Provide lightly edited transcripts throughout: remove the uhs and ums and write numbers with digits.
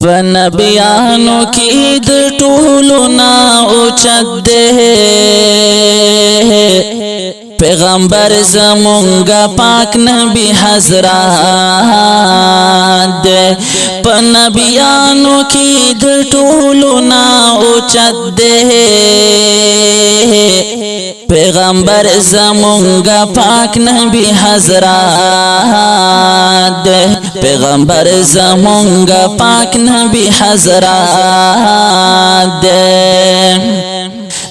نبیانو کی د ټولو نا اوچت ده پیغمبر زمونگا پاک نبی حضرات ده پا نبیانو کی د ټولو نا اوچت ده پیغمبر زمونگا پاک نبی حضرات ده پیغمبر زمونگا پاک نبی حضرات ده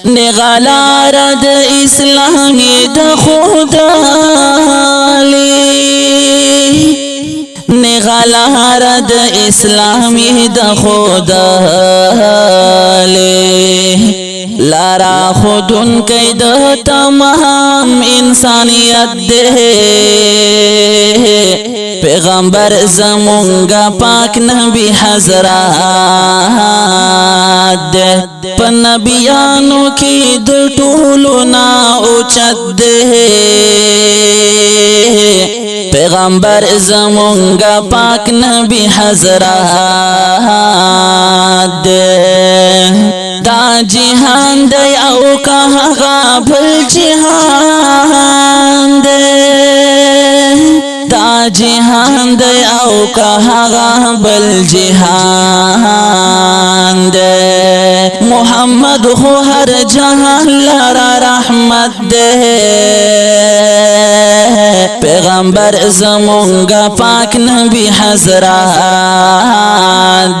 نغلار د اسلامی د خدای نغلار د اسلامی د خدای لارا خودن کید تمام انسانیت ده پیغمبر زمونگا پاک نبی حضرات ده پا نبیانو کی د ټولو نا اوچت ده پیغمبر زمونگا پاک نبی حضرات ده دا جہان دے او کہاں بھل جہان دے دا جہان دے او کہاں بھل جہان دے محمد ہو ہر جہان لارا رحمت دے پیغمبر زمونگا پاک نبی حضرات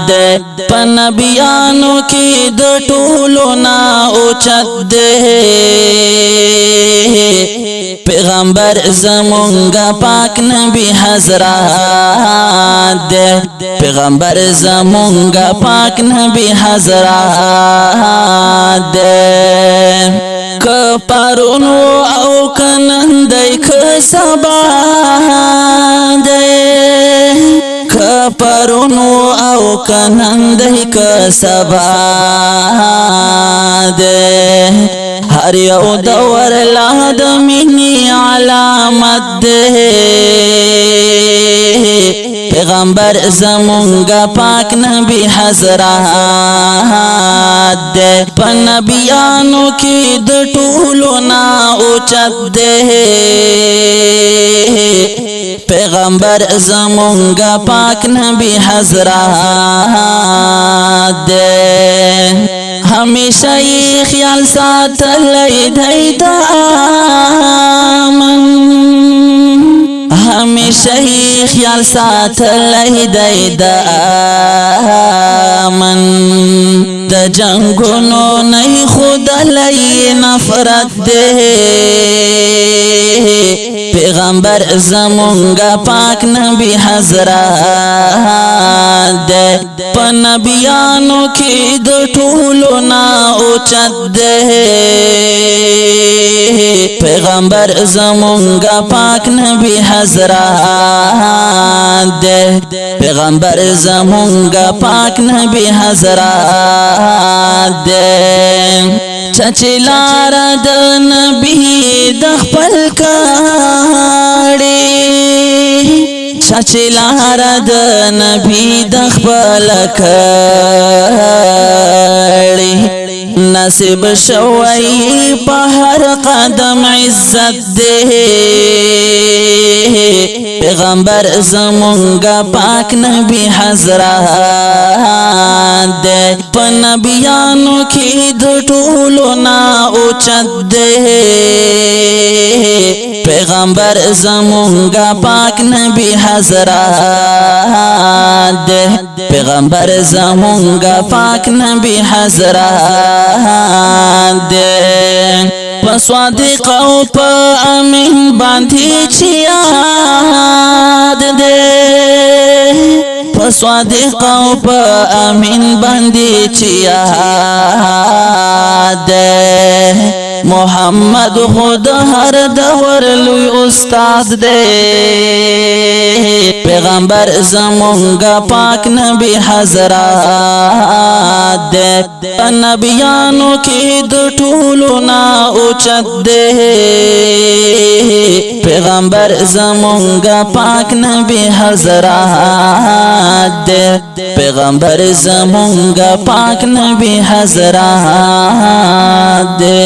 دے پا نبیانو کی د ټولو نا اوچت ده پیغمبر زمونگا پاک نبی حضرات ده پیغمبر زمونگا پاک نبی حضرات ده کپرونو او کنندی کسبا ده کپرونو او کنندی کسبا ده هر یو دور لاد منی علامت ده پیغمبر زمونگا پاک نبی حضرات ده پا نبیانو کی د ټولو نا اوچت ده پیغمبر زمونگا پاک نبی حضرات ده ہمیشہ یہ خیال ساتلی دی دامن ہمیشہ یہ خیال ساتلی دی دامن دا جنگونو نئی خود علی نفرت دے پیغمبر زمونگا پاک نبی حضرات دے پا نبیانو کی د ټولو نا اوچت دے پیغمبر زمونگا پاک نبی حضرات دے پیغمبر زمونگا پاک نبی حضرات دے چچی لارا د نبی د خپل کاړي چچی لارا د نبی د خپل کاړي نصیب شوی په هر قدم عزت ده پیغمبر زمونگا پاک نبی حضرات ده پا نبیانو کی د ټولو نا اوچت ده پیغمبر زمونگا پاک نبی حضرات ده پیغمبر زمونگا پاک نبی حضرات ده پا صادق او پا امین باندھی چیاد ده پا صادق او پا امین باندھی چیاد ده محمد خود ہر دور لوی استاد دے پیغمبر زمونگا پاک نبی حضرات دے نبیانو کی دو ټولنا اوچت دے پیغمبر زمونگا پاک نبی حضرات دے پیغمبر زمونگا پاک نبی حضرات دے